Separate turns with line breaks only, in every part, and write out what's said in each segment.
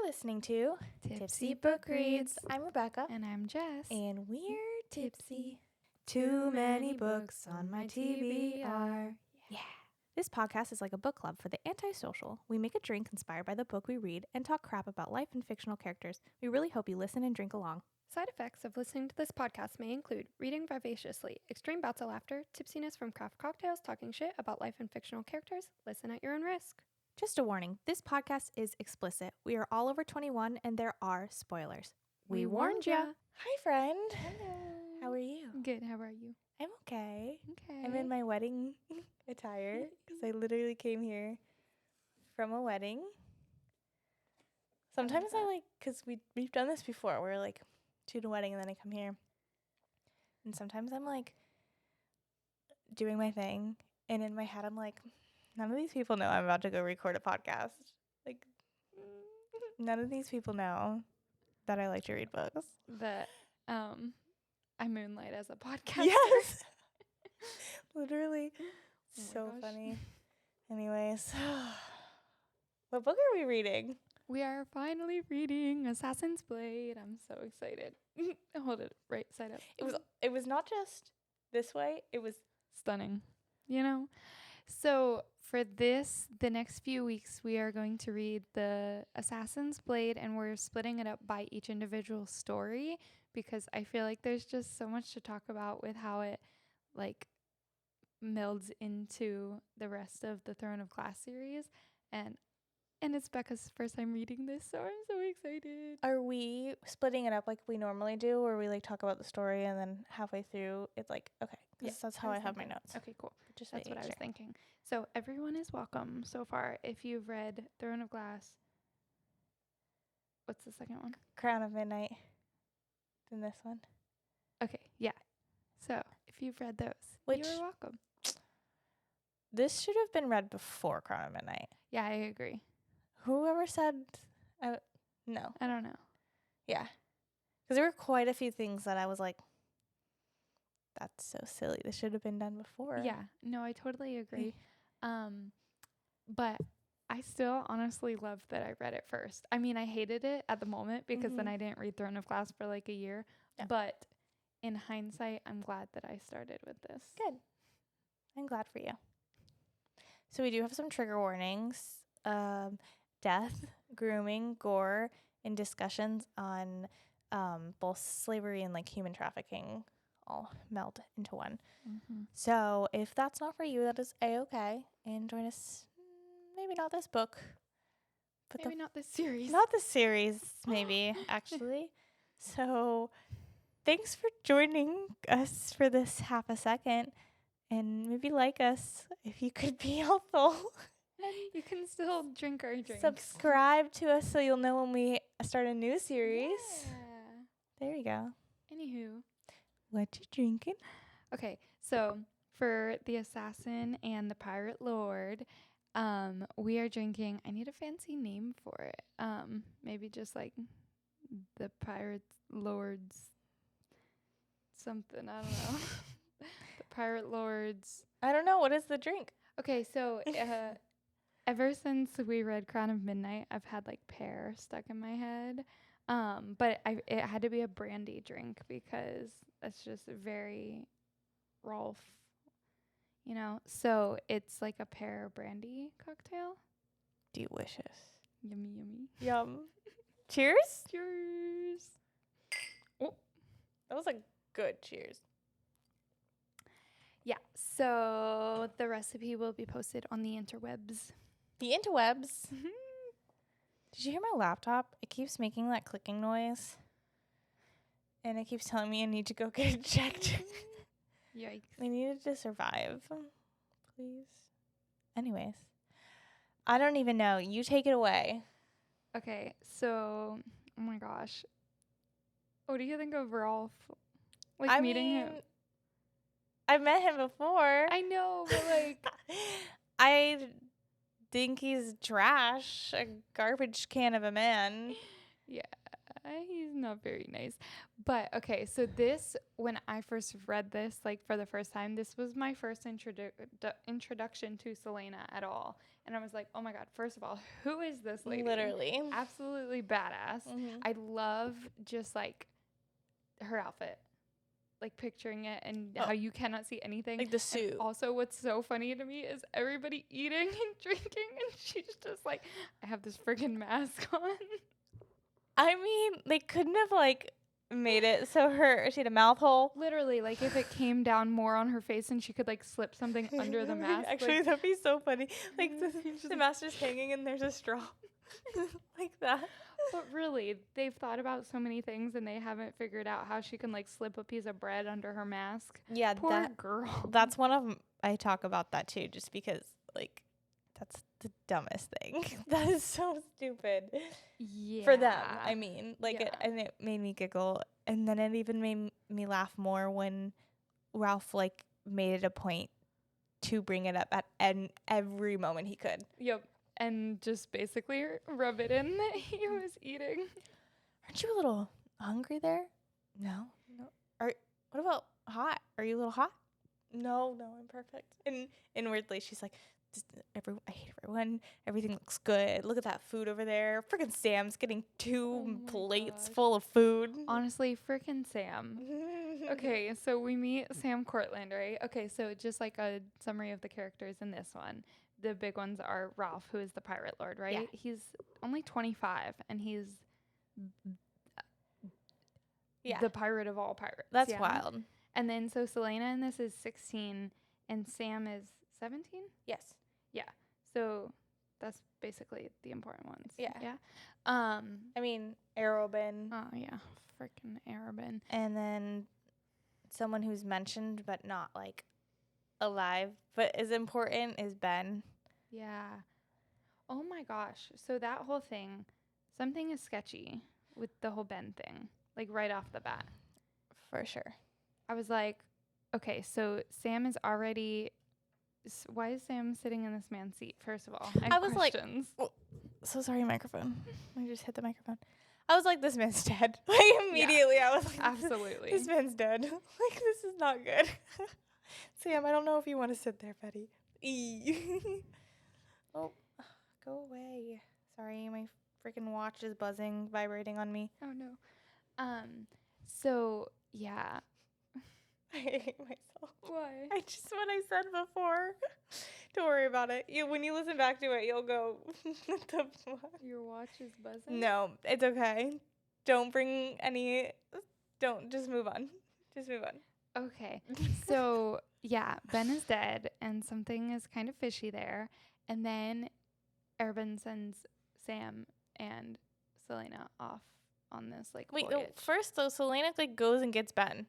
You're listening to Tipsy Book Reads. I'm Rebecca.
And I'm Jess.
And we're tipsy. Too many books on my TBR. Yeah. This podcast is like a book club for the antisocial. We make a drink inspired by the book we read and talk crap about life and fictional characters. We really hope you listen and drink along.
Side effects of listening to this podcast may include reading vivaciously, extreme bouts of laughter, tipsiness from craft cocktails, talking shit about life and fictional characters. Listen at your own risk.
Just a warning, this podcast is explicit. We are all over 21 and there are spoilers. We warned ya. Hi, friend.
Hello.
How are you?
Good. How are you?
I'm okay.
Okay.
I'm in my wedding attire because I literally came here from a wedding. Sometimes because we've done this before. We're like to the wedding and then I come here. And sometimes I'm like doing my thing. And in my head, I'm like, none of these people know I'm about to go record a podcast. Like, none of these people know that I like to read books.
That I moonlight as a podcaster.
Yes. Literally.
Oh
So
gosh.
funny. Anyways. What book are we reading?
We are finally reading Assassin's Blade. I'm so excited. Hold it right side up.
It was not just this way. It was
Stunning, you know? So for the next few weeks, we are going to read the Assassin's Blade, and we're splitting it up by each individual story because I feel like there's just so much to talk about with how it like melds into the rest of the Throne of Glass series, and it's Becca's first time reading this, so I'm so excited.
Are we splitting it up like we normally do, or we like talk about the story and then halfway through it's like, okay, 'cause
Yeah,
that's how I have my notes.
Okay, cool.
Just
That's what I
making
was
sure.
thinking. So everyone is welcome so far. If you've read Throne of Glass, what's the second one?
Crown of Midnight. Then this one.
Okay, yeah. So if you've read those,
Which-
you're welcome.
This should have been read before Crown of Midnight.
Yeah, I agree.
Whoever said, no.
I don't know.
Yeah. Because there were quite a few things that I was like, that's so silly. This should have been done before.
Yeah, no, I totally agree. But I still honestly love that I read it first. I mean, I hated it at the moment because then
Mhm.
I didn't read Throne of Glass for like a year.
Yeah.
But in hindsight, I'm glad that I started with this.
Good. I'm glad for you. So we do have some trigger warnings. Death, grooming, gore, and discussions on both slavery and like human trafficking all meld into one.
Mm-hmm.
So if that's not for you, that is A-okay. And join us, maybe not this book, but
Maybe not this series.
not the series, maybe, actually. So thanks for joining us for this half a second. And maybe like us if you could be helpful.
You can still drink our drinks.
Subscribe to us so you'll know when we start a new series.
Yeah.
There you go.
Anywho.
What you drinking?
Okay, so for the Assassin and the Pirate Lord, we are drinking, I need a fancy name for it. Maybe just like the Pirate Lord's something, I don't know. The Pirate Lord's.
I don't know. What is the drink?
Okay, so ever since we read Crown of Midnight, I've had like pear stuck in my head. But it had to be a brandy drink because that's just very Rolf, you know. So it's like a pear brandy cocktail.
Delicious.
Yummy, yummy.
Yum. Cheers.
Cheers.
That was a good cheers.
Yeah. So the recipe will be posted on the interwebs.
The interwebs. Did you hear my laptop? It keeps making that clicking noise. And it keeps telling me I need to go get it checked.
Yikes.
I needed to survive. Please. Anyways. I don't even know. You take it away.
Okay, so oh my gosh. What do you think of Rolf? Like meeting him?
I've met him before.
I know, but like
I think he's trash, a garbage can of a man.
yeah, he's not very nice. But okay, so when I first read this, like for the first time, this was my first introduction to Selena at all. And I was like, oh my God, first of all, who is this lady?
Literally.
Absolutely badass. I love just like her outfit, like picturing it and how you cannot see anything.
Like the suit.
And also, what's so funny to me is everybody eating and drinking, and she's just like, I have this freaking mask on.
I mean, they couldn't have like made it so she had a mouth hole.
Literally, like if it came down more on her face and she could like slip something under the mask.
Actually,
like,
that'd be so funny. Like the mask is hanging and there's a straw. Like that.
But really, they've thought about so many things and they haven't figured out how she can like slip a piece of bread under her mask.
Yeah,
Poor girl.
That's one of I talk about that too, just because like that's the dumbest thing. That is so stupid.
Yeah.
For them, I mean, like,
Yeah.
it made me giggle, and then it even made me laugh more when Ralph like made it a point to bring it up at every moment he could.
Yep. And just basically rub it in that he was eating.
Aren't you a little hungry there? No. What about hot? Are you a little hot? No, I'm perfect. And inwardly, she's like, I hate everyone. Everything looks good. Look at that food over there. Freaking Sam's getting two plates full of food.
Honestly, freaking Sam. Okay, so we meet Sam Cortland, right? Okay, so just like a summary of the characters in this one. The big ones are Ralph, who is the pirate lord, right?
Yeah.
He's only 25, and he's the pirate of all pirates.
That's wild.
And then so Selena in this is 16, and Sam is 17?
Yes.
Yeah. So that's basically the important ones.
Yeah.
Yeah.
I mean, Arobin.
Oh, yeah. Freaking Arobin.
And then someone who's mentioned but not, like, alive but is important is Ben.
Yeah. Oh, my gosh. So that whole thing, something is sketchy with the whole Ben thing, like right off the bat.
For sure.
I was like, okay, so Sam is already... Why is Sam sitting in this man's seat? First of all, I was questions.
Like, so sorry, microphone. I just hit the microphone. I was like, this man's dead. Like immediately, I was like,
absolutely,
this man's dead. Like this is not good. Sam, I don't know if you want to sit there, Betty. Oh, go away. Sorry, my freaking watch is buzzing, vibrating on me.
Oh no. So yeah.
I hate myself.
Why?
I just what I said before. Don't worry about it. When you listen back to it, you'll go. What the fuck?
Your watch is buzzing.
No, it's okay. Don't bring any. Don't just move on. Just move on.
Okay. So yeah, Ben is dead, and something is kind of fishy there. And then Arobin sends Sam and Selena off on this like
Wait,
voyage.
no, first though, Selena like goes and gets Ben.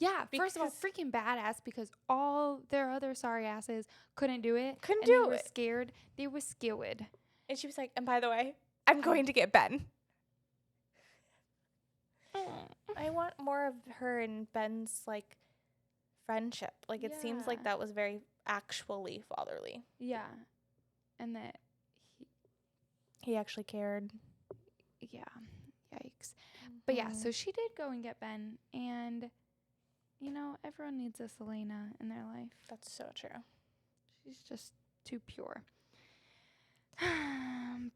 Yeah, first of all, freaking badass because all their other sorry asses couldn't do it.
They
were scared. They were scared.
And she was like, and by the way, I'm going to get Ben. I want more of her and Ben's like friendship. Like it seems like that was very actually fatherly.
Yeah. And that
he actually cared.
Yeah. Yikes. But yeah, so she did go and get Ben, and you know, everyone needs a Selena in their life.
That's so true.
She's just too pure.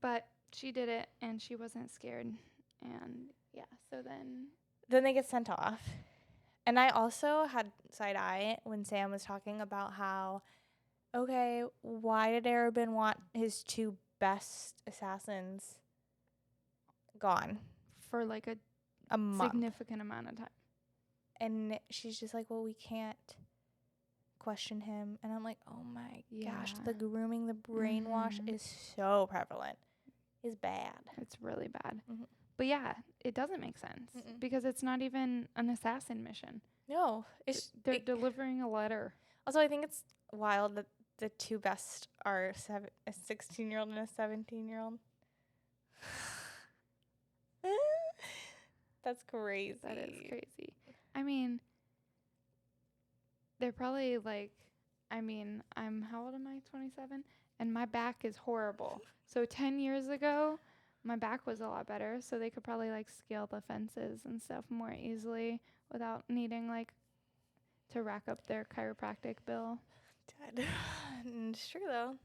But she did it, and she wasn't scared. And yeah, so then
they get sent off. And I also had side eye when Sam was talking about how, okay, why did Arobin want his two best assassins gone?
For like
a month.
Significant amount of time.
And she's just like, well, we can't question him. And I'm like, oh my gosh, the grooming, the brainwash is so prevalent. It's bad.
It's really bad. Mm-hmm. But yeah, it doesn't make sense because it's not even an assassin mission.
No.
They're delivering a letter.
Also, I think it's wild that the two best are a 16-year-old and a 17-year-old. That's crazy.
That is crazy. I mean, they're probably like, how old am I? 27? And my back is horrible. So 10 years ago, my back was a lot better. So they could probably like scale the fences and stuff more easily without needing like to rack up their chiropractic bill.
Dead. It's true though.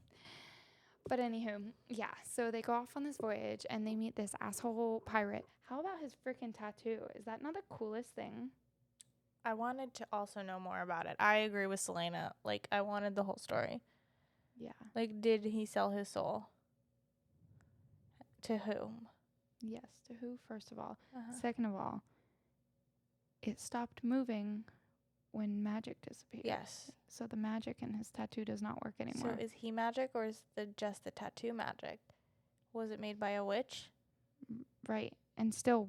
But anywho, yeah. So they go off on this voyage and they meet this asshole pirate. How about his freaking tattoo? Is that not the coolest thing?
I wanted to also know more about it. I agree with Selena. Like, I wanted the whole story.
Yeah.
Like, did he sell his soul? To whom?
Yes. To who, first of all?
Uh-huh.
Second of all, it stopped moving when magic disappeared.
Yes.
So the magic in his tattoo does not work anymore.
So is he magic or is just the tattoo magic? Was it made by a witch?
Right. And still,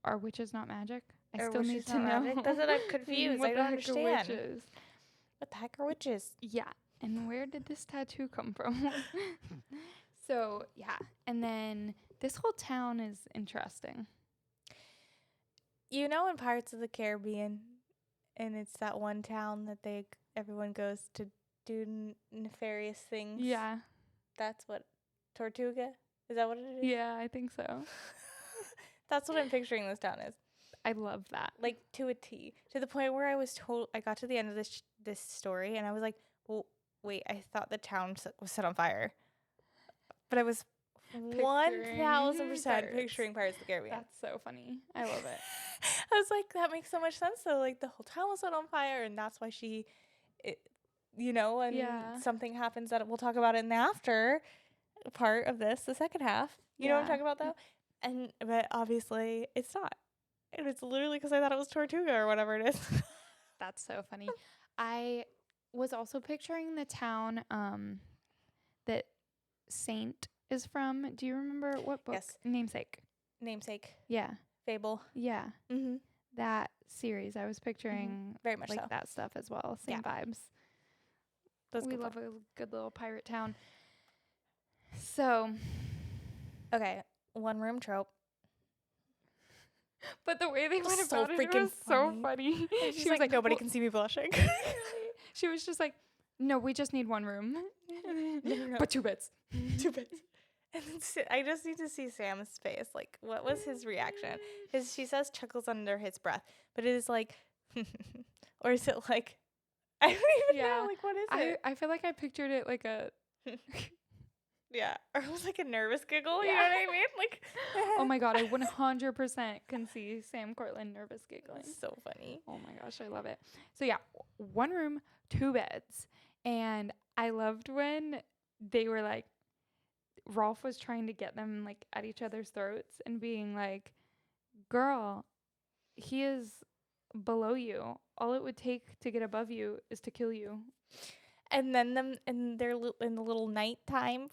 are witches not magic? I
Or
still need
witches
to
not
know.
magic? That's what I'm confused.
What
I
the
don't
heck
understand.
Are witches?
What the heck are witches?
Yeah. And where did this tattoo come from? So, yeah. And then this whole town is interesting.
You know, in Pirates of the Caribbean, and it's that one town that everyone goes to do nefarious things.
Yeah.
That's what Tortuga? Is that what it is?
Yeah, I think so.
That's what I'm picturing this town is.
I love that.
Like, to a T. To the point where I got to the end of this story, and I was like, well, wait, I thought the town was set on fire. But I was 1,000% picturing Pirates of the Caribbean.
That's so funny. I love it.
I was like, that makes so much sense. So, like, the whole town was set on fire, and that's why and something happens that we'll talk about in the after part of this, the second half. You know what I'm talking about, though? But obviously, it's not. And it's literally because I thought it was Tortuga or whatever it is.
That's so funny. I was also picturing the town that Saint is from. Do you remember what book?
Yes.
Namesake. Yeah.
Fable.
Yeah.
Mm-hmm.
That series. I was picturing
very much
like that stuff as well. Same vibes. We love a good little pirate town. So.
Okay. One room trope.
But the way they went about it was so funny.
She was like, nobody can see me blushing.
She was just like, no, we just need one room.
No.
But 2 beds.
2 beds. And then I just need to see Sam's face. Like, what was his reaction? She says chuckles under his breath. But it is like, or is it like, I don't even know. Like, what is it?
I feel like I pictured it like a...
Yeah, or it was like a nervous giggle, you know what I mean? Like,
oh my God, I 100% can see Sam Cortland nervous giggling.
It's so funny.
Oh my gosh, I love it. So yeah, 1 room, 2 beds. And I loved when they were like, Rolf was trying to get them like at each other's throats and being like, girl, he is below you. All it would take to get above you is to kill you.
And then in the little nighttime,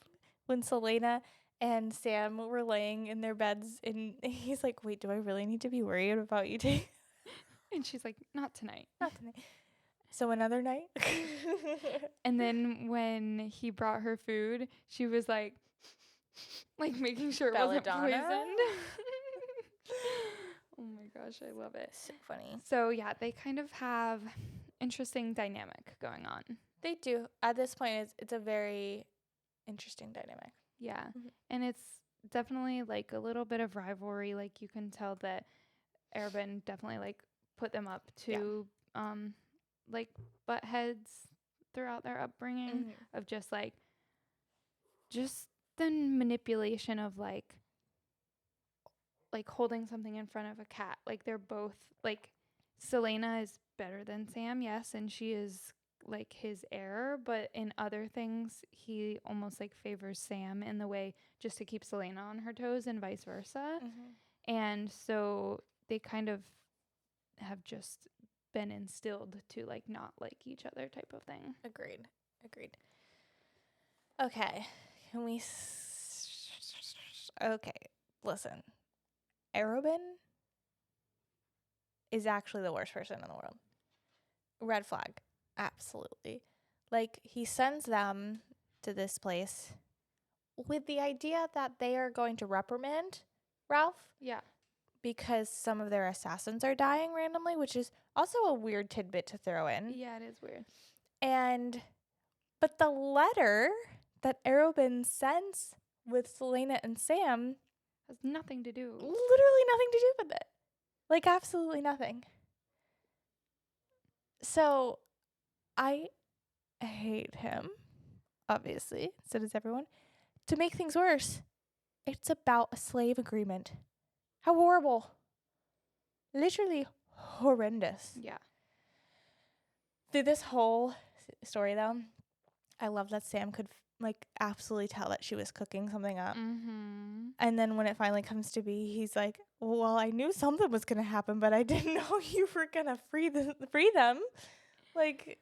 when Selena and Sam were laying in their beds, and he's like, wait, do I really need to be worried about you two?
And she's like, not tonight.
Not tonight. So another night?
And then when he brought her food, she was like making sure it wasn't poisoned. Oh my gosh, I love it.
So funny.
So yeah, they kind of have interesting dynamic going on.
They do. At this point, it's a very interesting dynamic.
Yeah. Mm-hmm. And it's definitely like a little bit of rivalry. Like you can tell that Arabin definitely like put them up to like butt heads throughout their upbringing of just the manipulation of like holding something in front of a cat. Like they're both like Selena is better than Sam, yes, and she is like his heir, but in other things he almost like favors Sam in the way just to keep Selena on her toes and vice versa. And so they kind of have just been instilled to like not like each other type of thing.
Agreed. Okay, can we listen, Arabin is actually the worst person in the world. Red flag. Absolutely. Like, he sends them to this place with the idea that they are going to reprimand Ralph.
Yeah.
Because some of their assassins are dying randomly, which is also a weird tidbit to throw in.
Yeah, it is weird.
But the letter that Arobin sends with Selena and Sam
has nothing to do.
Literally nothing to do with it. Like, absolutely nothing. So, I hate him, obviously. So does everyone. to make things worse, it's about a slave agreement. How horrible. Literally horrendous.
Yeah.
Through this whole story, though, I love that Sam could absolutely tell that she was cooking something up.
Mm-hmm.
And then when it finally comes to be, he's like, well, I knew something was going to happen, but I didn't know you were going to free them. Like,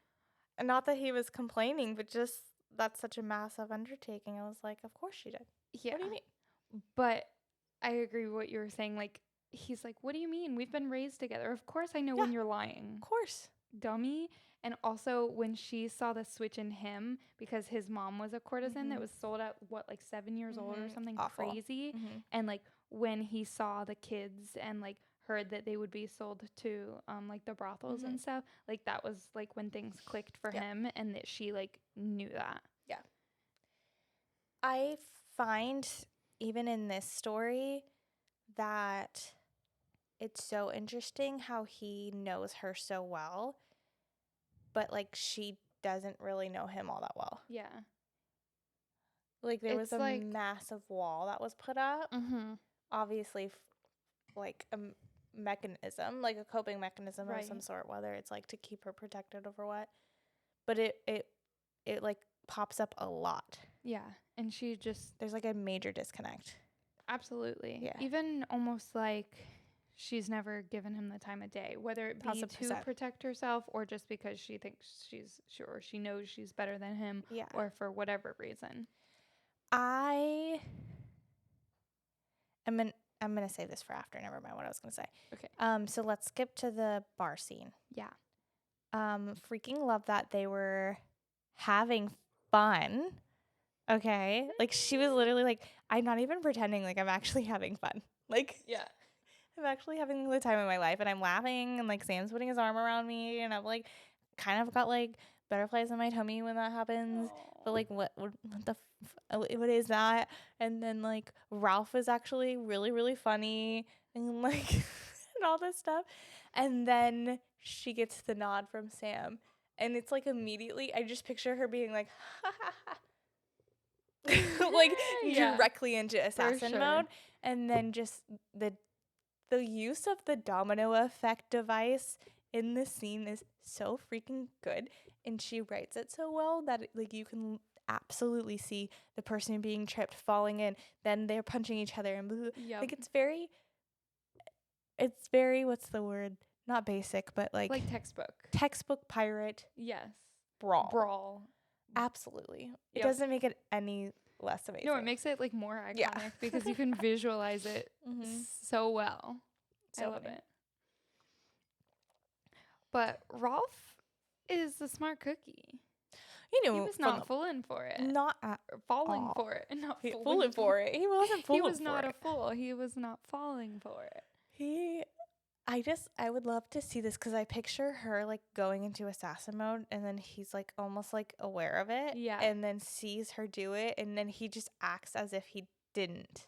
not that he was complaining, but just that's such a massive undertaking. I was like, of course she did.
Yeah.
What do you mean?
But I agree with what you were saying. Like, he's like, what do you mean? We've been raised together. Of course I know when you're lying.
Of course.
Dummy. And also when she saw the switch in him, because his mom was a courtesan that was sold at 7 years old or something
Awful.
crazy. And like when he saw the kids and like heard that they would be sold to like the brothels and stuff, like that was like when things clicked for him, and that she like knew that.
Yeah. I find even in this story that it's so interesting how he knows her so well, but like she doesn't really know him all that well.
Yeah.
Like there was
It's
a
like-
massive wall that was put up. Obviously like a mechanism, like a coping mechanism of some sort, whether it's like to keep her protected over what. But it like pops up a lot.
Yeah. And she just
There's like a major disconnect.
absolutely.
Yeah.
Even almost like she's never given him the time of day, whether it be
1000%.
to protect herself or just because she thinks she's sure she knows she's better than him,
Yeah.
or for whatever reason.
I'm gonna save this for after. Never mind what I was gonna say.
Okay.
So let's skip to the bar scene.
Yeah.
Freaking love that they were having fun. Okay. Like she was literally like, I'm not even pretending, like I'm actually having fun. Like
Yeah.
I'm actually having the time of my life, and I'm laughing, and like Sam's putting his arm around me, and I'm like kind of got like butterflies in my tummy when that happens. But like what is that? And then like Ralph is actually really, really funny, and like and all this stuff. And then she gets the nod from Sam, and it's like immediately I just picture her being like ha ha ha. Like directly into assassin mode. And then just the use of the domino effect device in this scene is so freaking good, and she writes it so well that like you can absolutely see the person being tripped falling in, then they're punching each other, and like it's very what's the word, not basic, but like textbook pirate brawl. Absolutely. It doesn't make it any less amazing.
No, it makes it like more iconic because you can visualize it so well. I love it. But Rolf is the smart cookie.
You know,
he was not falling for it.
Not
falling for it. Not
falling for it. He wasn't falling for it.
He was not a fool. He was not falling for it.
I would love to see this because I picture her like going into assassin mode, and then he's like almost like aware of it, and then sees her do it, and then he just acts as if he didn't.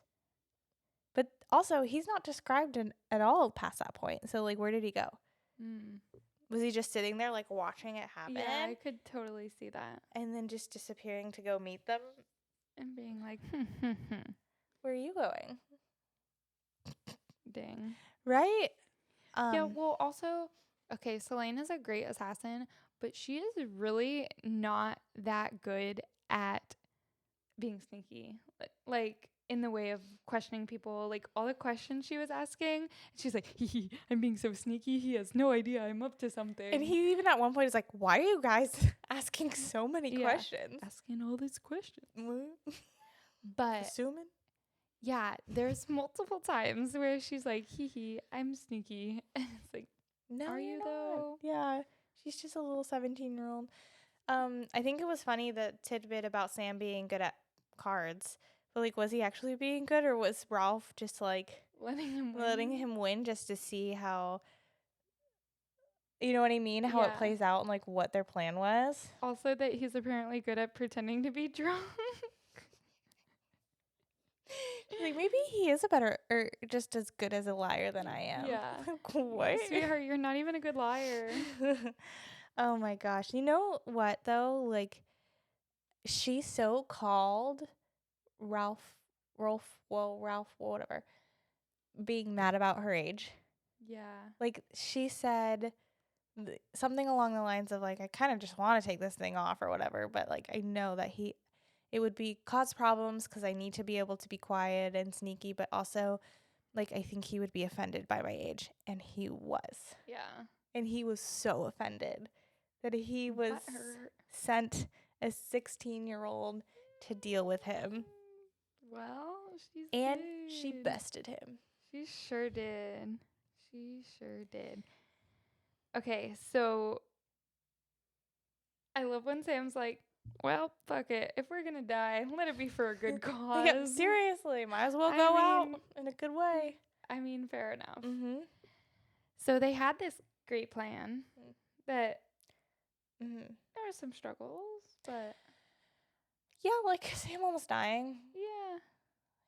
But also, he's not described at all past that point. So like, where did he go? Was he just sitting there like watching it happen?
Yeah, I could totally see that.
And then just disappearing to go meet them
and being like,
where are you going?
Dang.
Right?
Yeah, well, also, okay, Selene is a great assassin, but she is really not that good at being sneaky. Like, in the way of questioning people, like, all the questions she was asking, she's like, I'm being so sneaky, he has no idea I'm up to something.
And he even at one point is like, why are you guys asking so many questions?
Asking all these questions. But
assuming? Yeah,
there's multiple times where she's like, I'm sneaky. And it's like,
no,
are you though?
Yeah, she's just a little 17-year-old. I think it was funny the tidbit about Sam being good at cards. But like, was he actually being good, or was Ralph just like letting him win just to see how, you know what I mean? How it plays out and like what their plan was.
Also that he's apparently good at pretending to be drunk.
Like, maybe he is a better, or just as good as a liar than I am.
Yeah.
What?
Sweetheart, you're not even a good liar.
Oh my gosh. You know what though? Like, she's so called Ralph, Ralph, whatever, being mad about her age.
Yeah.
Like, she said something along the lines of, like, I kind of just want to take this thing off or whatever, but, like, I know that it would cause problems because I need to be able to be quiet and sneaky, but also, like, I think he would be offended by my age. And he was.
Yeah.
And he was so offended that he was
Butthurt.
sent a 16-year-old to deal with him.
Well,
And
did.
she bested him.
She sure did. She sure did. Okay, so I love when Sam's like, well, fuck it. If we're gonna die, let it be for a good cause.
Yeah, seriously, might as well
I
go
mean-
out in a good way.
I mean, fair enough.
Mm-hmm.
So they had this great plan
Mm.
that
Mm-hmm.
there were some struggles, but
Yeah, like, Sam almost dying.
yeah.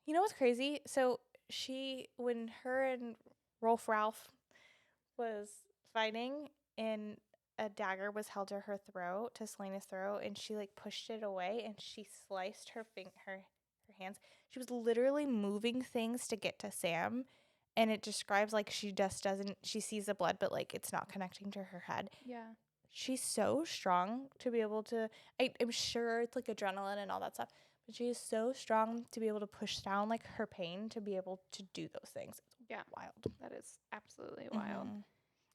You know what's crazy? So when her and Ralph was fighting, and a dagger was held to her throat, to Selena's throat, and she, like, pushed it away, and she sliced her hands. She was literally moving things to get to Sam, and it describes, like, she just doesn't, she sees the blood, but, like, it's not connecting to her head.
Yeah.
She's so strong to be able to, I'm sure it's, like, adrenaline and all that stuff, but she is so strong to be able to push down, like, her pain to be able to do those things. It's
Yeah.
wild.
That is absolutely wild.
Mhm.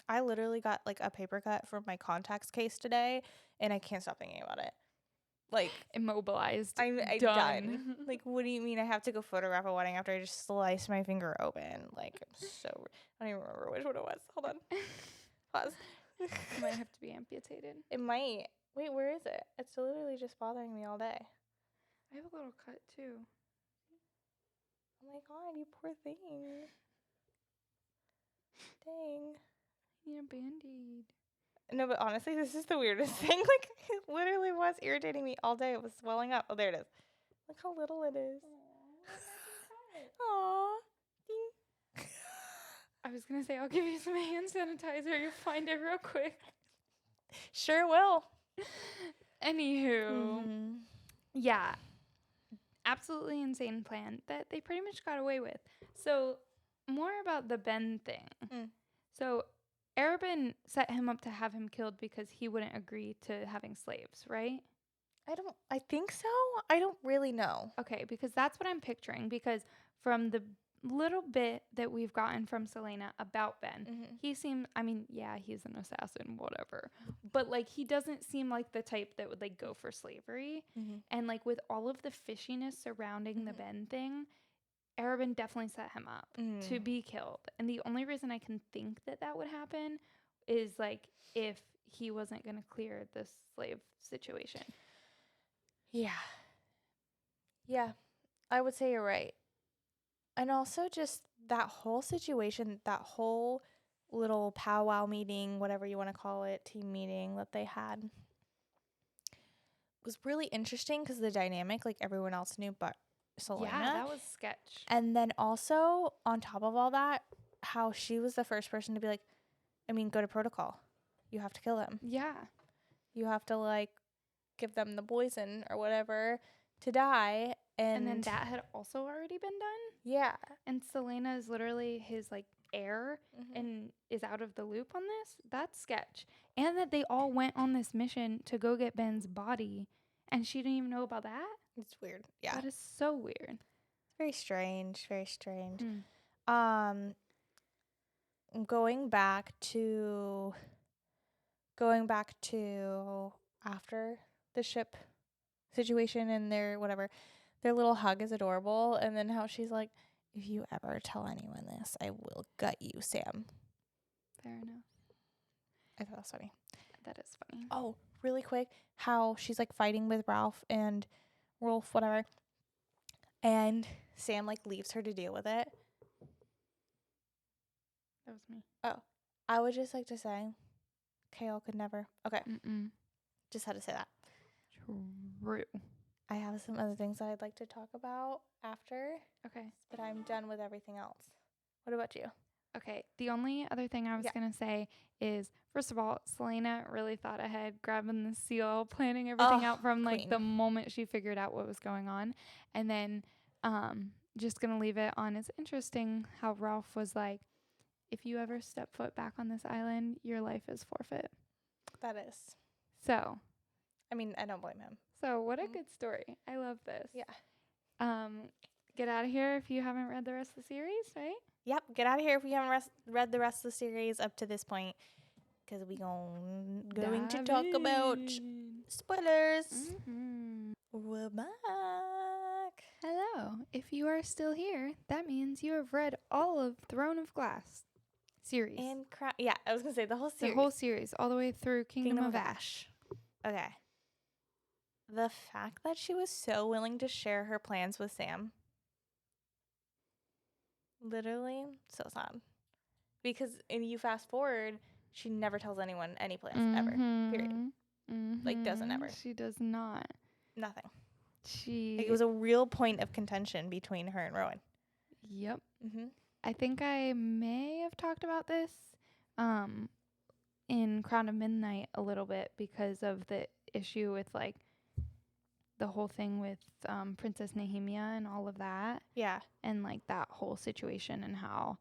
I literally got, like, a paper cut from my contacts case today, and I can't stop thinking about it. Like,
Immobilized.
I'm done.
Done.
Like, what do you mean I have to go photograph a wedding after I just sliced my finger open? Like, I'm so, I don't even remember which one it was. Hold on. Pause.
Might have to be amputated.
It might. Wait, where is it? It's literally just bothering me all day.
I have a little cut too.
Oh my god, you poor thing. Dang.
I need a band-aid.
No, but honestly, this is the weirdest thing. Like, it literally was irritating me all day. It was swelling up. Oh, there it is. Look how little it is. Aw.
I was gonna say I'll give you some hand sanitizer. You find it real quick.
Sure will.
Anywho,
Mhm.
yeah, absolutely insane plan that they pretty much got away with. So more about the Ben thing.
Mm.
So Arabin set him up to have him killed because he wouldn't agree to having slaves, right?
I think so. I don't really know.
Okay, because that's what I'm picturing. Because from the little bit that we've gotten from Selena about Ben,
Mm-hmm.
he seemed, I mean, yeah, he's an assassin, whatever. But, like, he doesn't seem like the type that would, like, go for slavery.
Mm-hmm.
And, like, with all of the fishiness surrounding the
Mhm.
Ben thing, Arabin definitely set him up to be killed. And the only reason I can think that that would happen is, like, if he wasn't going to clear the slave situation.
Yeah. Yeah. I would say you're right. And also just that whole situation, that whole little powwow meeting, whatever you want to call it, team meeting that they had was really interesting because the dynamic, like, everyone else knew but Selena.
Yeah, that was sketch.
And then also, on top of all that, how she was the first person to be like, I mean, go to protocol. You have to kill them.
Yeah.
You have to, like, give them the poison or whatever to die.
And then that had also already been done.
Yeah.
And Selena is literally his, like, heir
Mhm.
and is out of the loop on this. That's sketch. And that they all went on this mission to go get Ben's body. And she didn't even know about that.
It's weird. Yeah.
That is so weird.
It's very strange. Very strange.
Mm.
Going back to after the ship situation and their little hug is adorable, and then how she's like, if you ever tell anyone this, I will gut you, Sam.
Fair enough.
I thought that was funny.
That is funny.
Oh, really quick, how she's, like, fighting with Ralph and Rolf, whatever, and Sam, like, leaves her to deal with it.
That was me.
Oh, I would just like to say, Kale could never. Okay,
Mm-mm.
just had to say that.
True.
I have some other things that I'd like to talk about after,
Okay.
but I'm done with everything else. What about you?
Okay. The only other thing I was
Yeah.
going to say is, first of all, Selena really thought ahead, grabbing the seal, planning everything out from like the
queen.
moment she figured out what was going on. And then just going to leave it on. It's interesting how Ralph was like, if you ever step foot back on this island, your life is forfeit.
That is.
So,
I mean, I don't blame him.
so what a
Mm.
good story. I love this.
Yeah.
Get out of here if you haven't read the rest of the series, right?
Yep. Get out of here if you haven't read the rest of the series up to this point, because we going to talk about spoilers.
Mm-hmm.
We're back.
Hello. If you are still here, that means you have read all of Throne of Glass series.
And yeah, I was gonna say the whole series.
The whole series, all the way through Kingdom of Ash.
Okay. The fact that she was so willing to share her plans with Sam. Literally, so sad. Because and you fast forward, she never tells anyone any plans ever. Period. Like, doesn't ever.
She does not.
Nothing.
She.
Like, it was a real point of contention between her and Rowan.
Yep.
Mm-hmm.
I think I may have talked about this in Crown of Midnight a little bit because of the issue with like the whole thing with Princess Nehemia and all of that.
Yeah.
And like that whole situation and how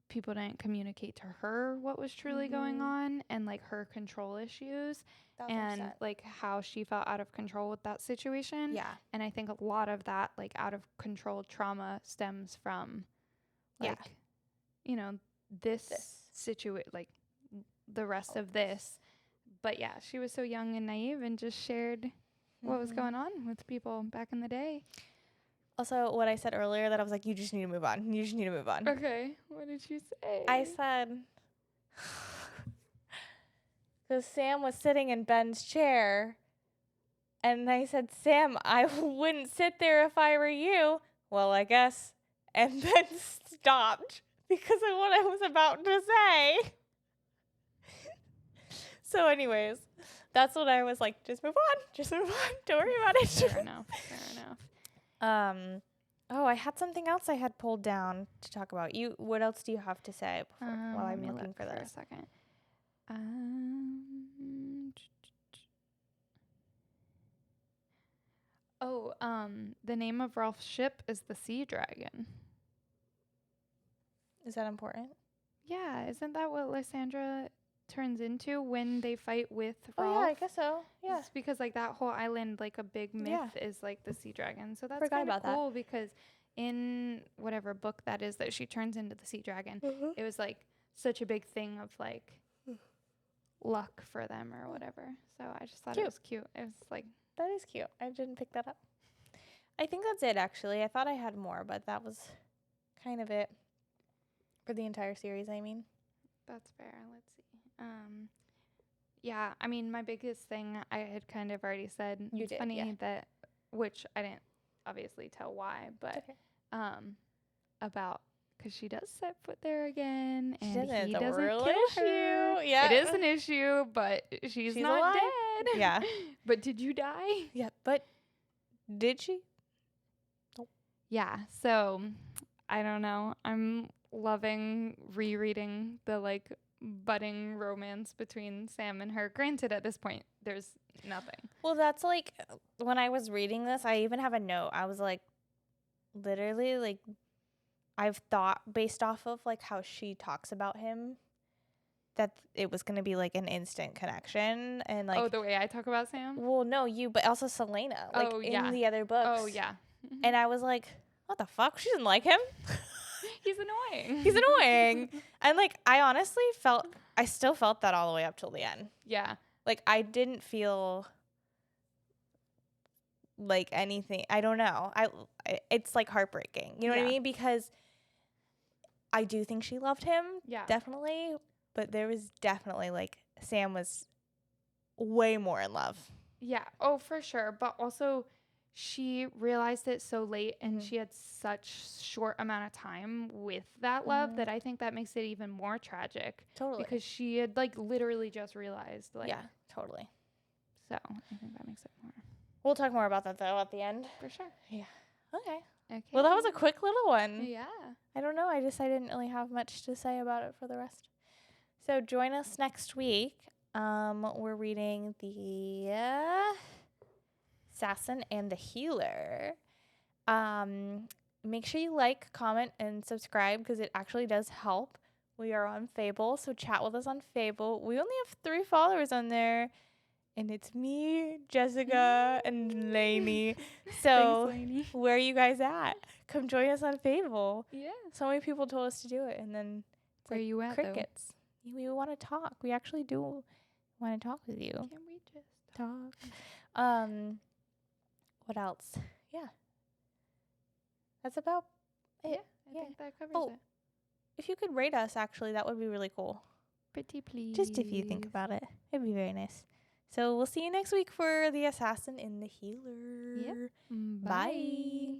people didn't communicate to her what was truly going on and like her control issues
1,000%.
and like how she felt out of control with that situation.
Yeah.
And I think a lot of that like out of control trauma stems from like, you know, this. Like the rest of this. But yeah, she was so young and naive and just shared what was going on with people back in the day.
Also, what I said earlier that I was like, you just need to move on. You just need to move on.
Okay. What did you say?
I said, because Sam was sitting in Ben's chair, and I said, Sam, I wouldn't sit there if I were you. Well, I guess. And then stopped because of what I was about to say. So anyways, that's what I was like, just move on. Just move on. Don't worry about it.
Fair enough.
Oh, I had something else I had pulled down to talk about. What else do you have to say while I'm looking for this?
A second. The name of Ralph's ship is the Sea Dragon.
Is that important?
Yeah, isn't that what Lysandra turns into when they fight with Ralph?
Oh yeah, I guess so. Yeah.
It's because like that whole island, like a big myth is like the Sea Dragon. So that's kind of cool because in whatever book that is that she turns into the Sea Dragon, it was like such a big thing of like luck for them or whatever. So I just thought it was cute. It was like,
that is cute. I didn't pick that up. I think that's it actually. I thought I had more, but that was kind of it for the entire series, I mean.
That's fair. Let's see. Yeah, I mean, my biggest thing I had kind of already said.
You
it's
did,
funny that, which I didn't obviously tell why, but about because she does set foot there again, and he doesn't kill her.
Yeah,
it is an issue, but she's not
alive.
dead.
Yeah,
but did you die?
Yeah, but did she?
Nope. Yeah. So I don't know. I'm loving rereading the like budding romance between Sam and her. Granted, at this point, there's nothing.
Well, that's like when I was reading this, I even have a note. I was like, literally, like, I've thought based off of like how she talks about him that it was gonna be like an instant connection and like
the way I talk about Sam.
Well, no, you, but also Selena, like in the other books.
Oh yeah.
And I was like, what the fuck? She didn't like him.
He's annoying.
He's annoying. And like I honestly I still felt that all the way up till the end.
Yeah.
Like I didn't feel like anything. I don't know. It's like heartbreaking. You know what I mean? Because I do think she loved him.
Yeah.
Definitely. But there was definitely like Sam was way more in love.
Yeah. Oh, for sure. But also she realized it so late and she had such short amount of time with that love that I think that makes it even more tragic.
Totally.
Because she had like literally just realized like.
Yeah, totally.
So I think that makes it more.
We'll talk more about that though at the end.
For sure.
Yeah. Okay.
Okay.
Well, that was a quick little one.
Yeah.
I don't know. I didn't really have much to say about it for the rest. So join us next week. We're reading the Assassin and the Healer. Make sure you like, comment, and subscribe because it actually does help. We are on Fable, so chat with us on Fable. We only have 3 followers on there, and it's me, Jessica, and Lainey. So
Thanks, Lainey.
where are you guys at? Come join us on Fable.
Yeah.
So many people told us to do it, and then it's
Where
like
you at,
crickets. We want to talk. We actually do want to talk with you.
though? Can we just
Talk. What else? Yeah. That's about it.
I
Yeah.
think that covers
Oh.
it.
If you could rate us, actually, that would be really cool.
Pretty please.
Just if you think about it. It'd be very nice. So we'll see you next week for The Assassin and the Healer.
Yep.
Bye.